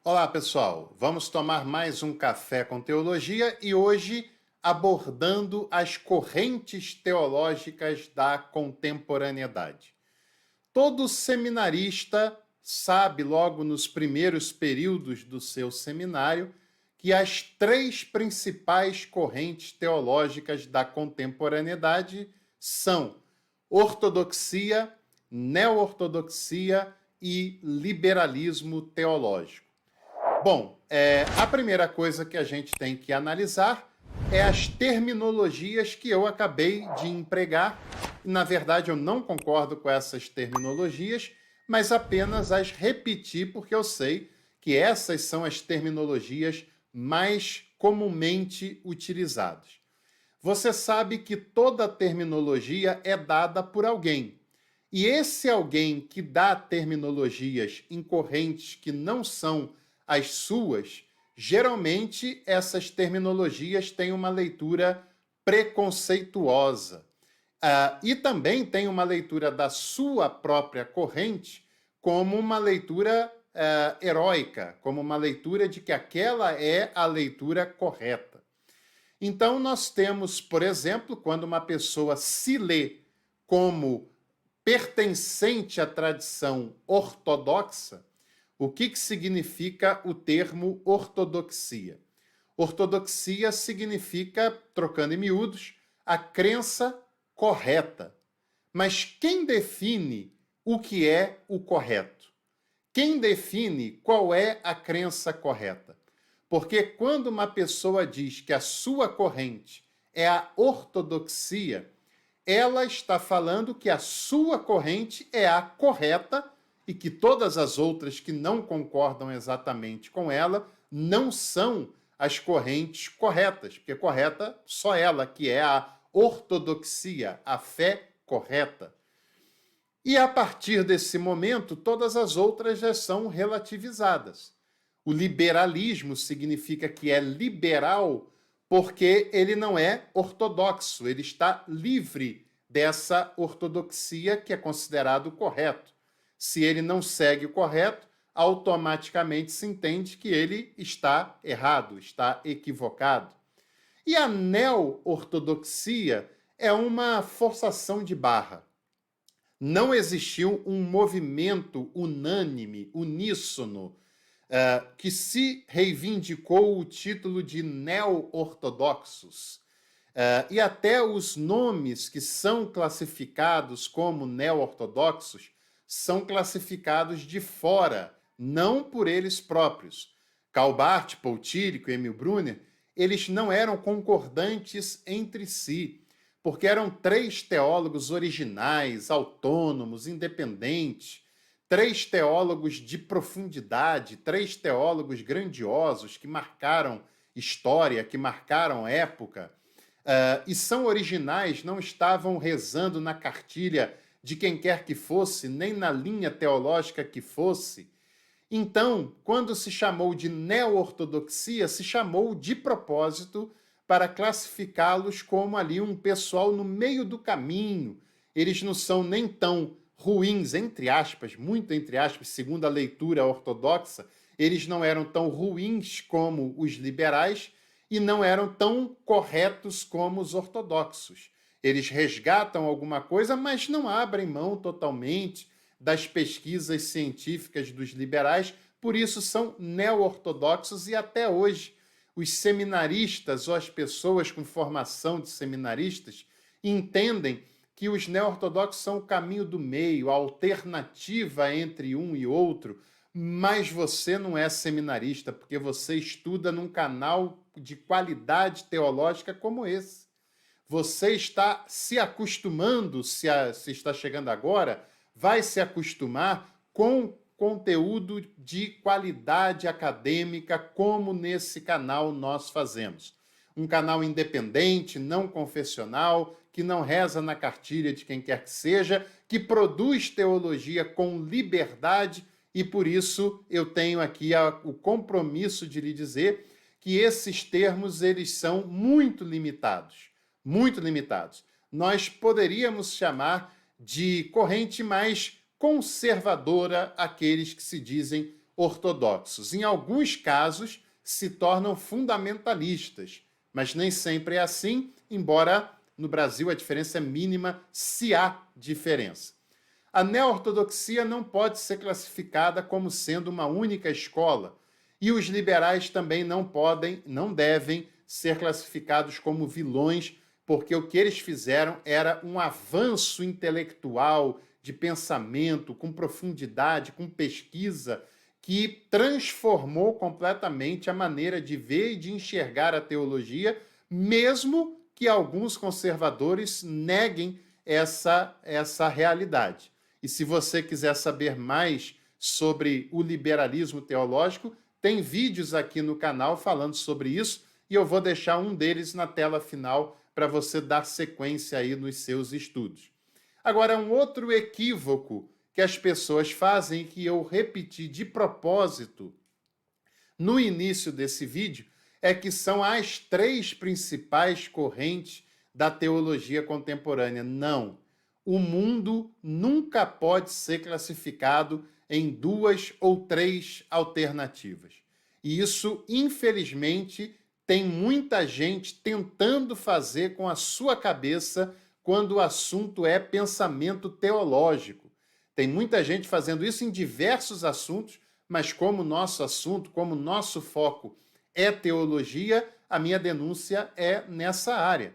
Olá, pessoal. Vamos tomar mais um café com teologia e hoje abordando as correntes teológicas da contemporaneidade. Todo seminarista sabe, logo nos primeiros períodos do seu seminário, que as três principais correntes teológicas da contemporaneidade são ortodoxia, neo-ortodoxia e liberalismo teológico. Bom, a primeira coisa que a gente tem que analisar é as terminologias que eu acabei de empregar. Na verdade, eu não concordo com essas terminologias, mas apenas as repetir, porque eu sei que essas são as terminologias mais comumente utilizadas. Você sabe que toda terminologia é dada por alguém. E esse alguém que dá terminologias incorrentes que não são as suas, geralmente essas terminologias têm uma leitura preconceituosa. E também tem uma leitura da sua própria corrente como uma leitura heróica, como uma leitura de que aquela é a leitura correta. Então, nós temos, por exemplo, quando uma pessoa se lê como pertencente à tradição ortodoxa, o que significa o termo ortodoxia? Ortodoxia significa, trocando em miúdos, a crença correta. Mas quem define o que é o correto? Quem define qual é a crença correta? Porque quando uma pessoa diz que a sua corrente é a ortodoxia, ela está falando que a sua corrente é a correta e que todas as outras que não concordam exatamente com ela não são as correntes corretas, porque correta só ela, que é a ortodoxia, a fé correta. E a partir desse momento, todas as outras já são relativizadas. O liberalismo significa que é liberal porque ele não é ortodoxo, ele está livre dessa ortodoxia que é considerado correto. Se ele não segue o correto, automaticamente se entende que ele está errado, está equivocado. E a neo-ortodoxia é uma forçação de barra. Não existiu um movimento unânime, uníssono, que se reivindicou o título de neo-ortodoxos. E até os nomes que são classificados como neo-ortodoxos são classificados de fora, não por eles próprios. Karl Barth, Paul Tillich e Emil Brunner, eles não eram concordantes entre si, porque eram três teólogos originais, autônomos, independentes, três teólogos de profundidade, três teólogos grandiosos que marcaram história, que marcaram época, e são originais, não estavam rezando na cartilha de quem quer que fosse, nem na linha teológica que fosse. Então, quando se chamou de neo-ortodoxia, se chamou de propósito para classificá-los como ali um pessoal no meio do caminho. Eles não são nem tão ruins, entre aspas, muito entre aspas, segundo a leitura ortodoxa, eles não eram tão ruins como os liberais e não eram tão corretos como os ortodoxos. Eles resgatam alguma coisa, mas não abrem mão totalmente das pesquisas científicas dos liberais, por isso são neo-ortodoxos e até hoje os seminaristas ou as pessoas com formação de seminaristas entendem que os neo-ortodoxos são o caminho do meio, a alternativa entre um e outro, mas você não é seminarista, porque você estuda num canal de qualidade teológica como esse. Você está se acostumando, se está chegando agora, vai se acostumar com conteúdo de qualidade acadêmica, como nesse canal nós fazemos. Um canal independente, não confessional, que não reza na cartilha de quem quer que seja, que produz teologia com liberdade e, por isso, eu tenho aqui o compromisso de lhe dizer que esses termos eles são muito limitados. Muito limitados. Nós poderíamos chamar de corrente mais conservadora aqueles que se dizem ortodoxos. Em alguns casos, se tornam fundamentalistas, mas nem sempre é assim, embora no Brasil a diferença é mínima, se há diferença. A neo-ortodoxia não pode ser classificada como sendo uma única escola, e os liberais também não devem ser classificados como vilões, porque o que eles fizeram era um avanço intelectual, de pensamento, com profundidade, com pesquisa, que transformou completamente a maneira de ver e de enxergar a teologia, mesmo que alguns conservadores neguem essa realidade. E se você quiser saber mais sobre o liberalismo teológico, tem vídeos aqui no canal falando sobre isso, e eu vou deixar um deles na tela final para você dar sequência aí nos seus estudos. Agora, um outro equívoco que as pessoas fazem, que eu repeti de propósito no início desse vídeo, é que são as 3 principais correntes da teologia contemporânea. Não. O mundo nunca pode ser classificado em 2 ou 3 alternativas. E isso, infelizmente, tem muita gente tentando fazer com a sua cabeça quando o assunto é pensamento teológico. Tem muita gente fazendo isso em diversos assuntos, mas como nosso assunto, como nosso foco é teologia, a minha denúncia é nessa área.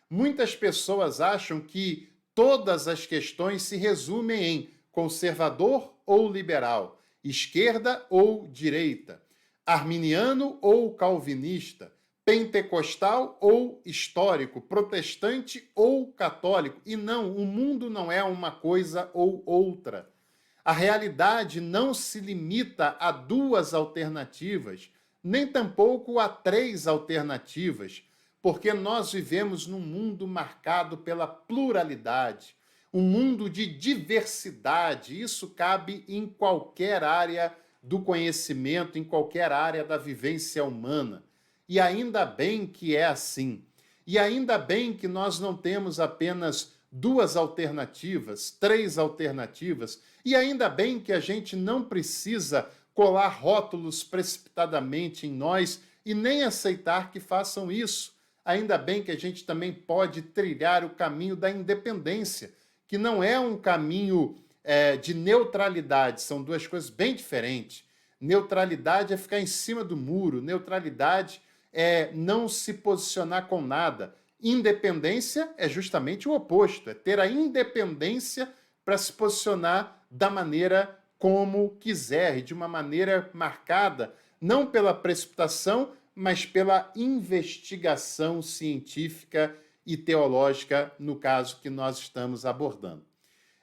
Muitas pessoas acham que todas as questões se resumem em conservador ou liberal, esquerda ou direita, arminiano ou calvinista, pentecostal ou histórico, protestante ou católico. E não, o mundo não é uma coisa ou outra. A realidade não se limita a 2 alternativas, nem tampouco a 3 alternativas, porque nós vivemos num mundo marcado pela pluralidade, um mundo de diversidade. Isso cabe em qualquer área do conhecimento, em qualquer área da vivência humana. E ainda bem que é assim. E ainda bem que nós não temos apenas 2 alternativas, 3 alternativas, e ainda bem que a gente não precisa colar rótulos precipitadamente em nós e nem aceitar que façam isso. Ainda bem que a gente também pode trilhar o caminho da independência, que não é um caminho de neutralidade, são 2 coisas bem diferentes. Neutralidade é ficar em cima do muro, neutralidade é não se posicionar com nada. Independência é justamente o oposto, é ter a independência para se posicionar da maneira como quiser, e de uma maneira marcada, não pela precipitação, mas pela investigação científica e teológica, no caso que nós estamos abordando.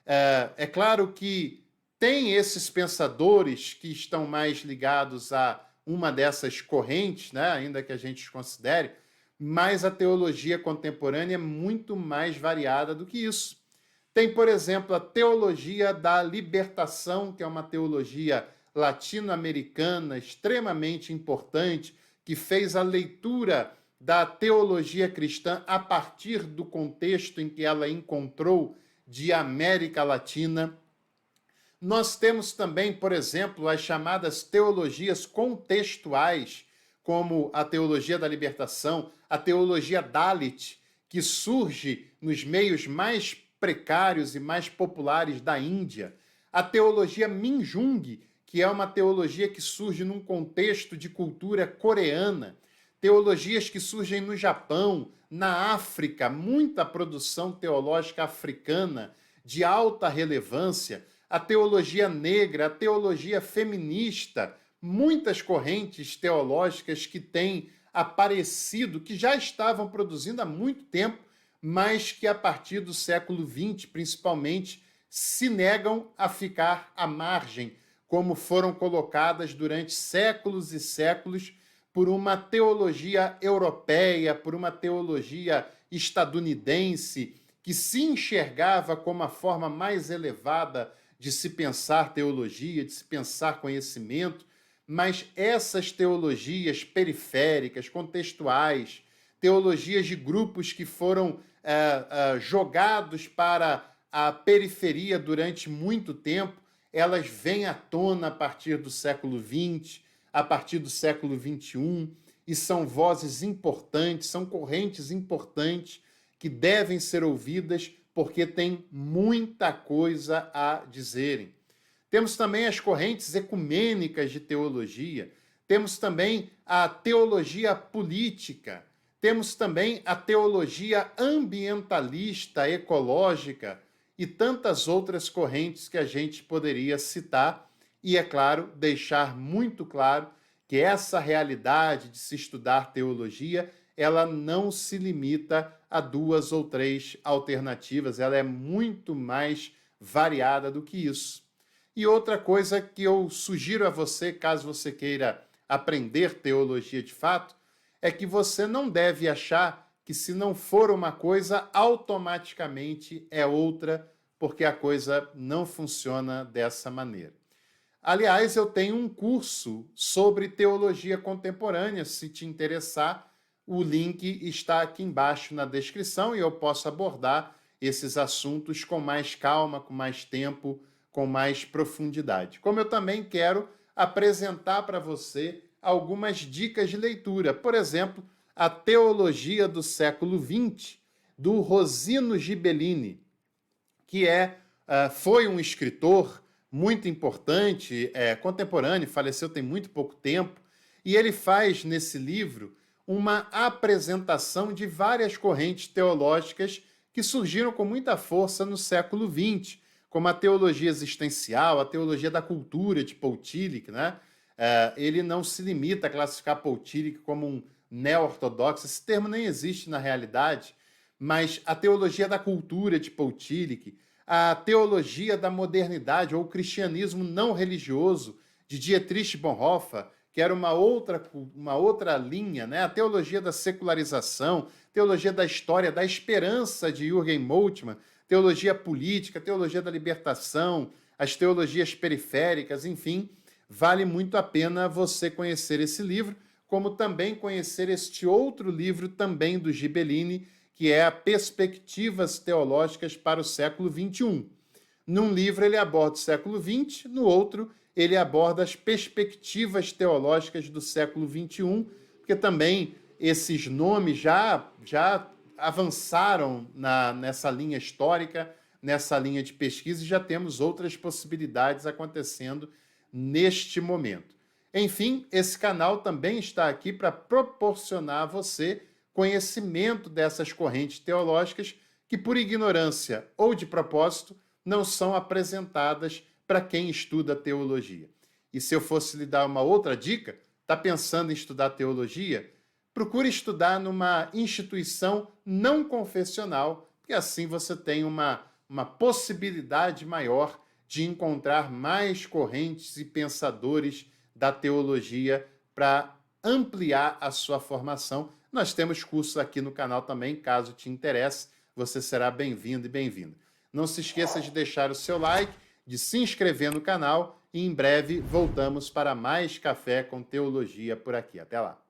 É claro que tem esses pensadores que estão mais ligados a uma dessas correntes, né, ainda que a gente os considere, mas a teologia contemporânea é muito mais variada do que isso. Tem, por exemplo, a teologia da libertação, que é uma teologia latino-americana extremamente importante, que fez a leitura da teologia cristã a partir do contexto em que ela encontrou de América Latina. Nós temos também, por exemplo, as chamadas teologias contextuais, como a teologia da libertação, a teologia Dalit, que surge nos meios mais precários e mais populares da Índia, a teologia Minjung, que é uma teologia que surge num contexto de cultura coreana, teologias que surgem no Japão, na África, muita produção teológica africana de alta relevância, a teologia negra, a teologia feminista, muitas correntes teológicas que têm aparecido, que já estavam produzindo há muito tempo, mas que a partir do século XX, principalmente, se negam a ficar à margem, como foram colocadas durante séculos e séculos por uma teologia europeia, por uma teologia estadunidense, que se enxergava como a forma mais elevada de se pensar teologia, de se pensar conhecimento, mas essas teologias periféricas, contextuais, teologias de grupos que foram jogados para a periferia durante muito tempo, elas vêm à tona a partir do século XX, a partir do século XXI, e são vozes importantes, são correntes importantes que devem ser ouvidas porque tem muita coisa a dizerem. Temos também as correntes ecumênicas de teologia, temos também a teologia política, temos também a teologia ambientalista, ecológica e tantas outras correntes que a gente poderia citar e, é claro, deixar muito claro que essa realidade de se estudar teologia, ela não se limita a 2 ou 3 alternativas, ela é muito mais variada do que isso. E outra coisa que eu sugiro a você, caso você queira aprender teologia de fato, é que você não deve achar que se não for uma coisa, automaticamente é outra, porque a coisa não funciona dessa maneira. Aliás, eu tenho um curso sobre teologia contemporânea, se te interessar, o link está aqui embaixo na descrição e eu posso abordar esses assuntos com mais calma, com mais tempo, com mais profundidade. Como eu também quero apresentar para você algumas dicas de leitura. Por exemplo, a Teologia do século XX, do Rosino Gibellini, que foi um escritor muito importante, contemporâneo, faleceu tem muito pouco tempo, e ele faz nesse livro uma apresentação de várias correntes teológicas que surgiram com muita força no século XX, como a teologia existencial, a teologia da cultura de Paul Tillich, né? Ele não se limita a classificar Paul Tillich como um neo-ortodoxo, esse termo nem existe na realidade, mas a teologia da cultura de Paul Tillich, a teologia da modernidade ou cristianismo não religioso de Dietrich Bonhoeffer, que era uma outra linha, né? A teologia da secularização, teologia da história, da esperança de Jürgen Moltmann, teologia política, teologia da libertação, as teologias periféricas, enfim, vale muito a pena você conhecer esse livro, como também conhecer este outro livro também do Gibellini, que é Perspectivas Teológicas para o século XXI. Num livro ele aborda o século XX, no outro ele aborda as perspectivas teológicas do século XXI, porque também esses nomes já avançaram nessa linha histórica, nessa linha de pesquisa, e já temos outras possibilidades acontecendo neste momento. Enfim, esse canal também está aqui para proporcionar a você conhecimento dessas correntes teológicas que, por ignorância ou de propósito, não são apresentadas para quem estuda teologia. E se eu fosse lhe dar uma outra dica, está pensando em estudar teologia? Procure estudar numa instituição não confessional, porque assim você tem uma possibilidade maior de encontrar mais correntes e pensadores da teologia para ampliar a sua formação. Nós temos cursos aqui no canal também, caso te interesse, você será bem-vindo e bem-vinda. Não se esqueça de deixar o seu like, de se inscrever no canal e em breve voltamos para mais Café com Teologia por aqui. Até lá!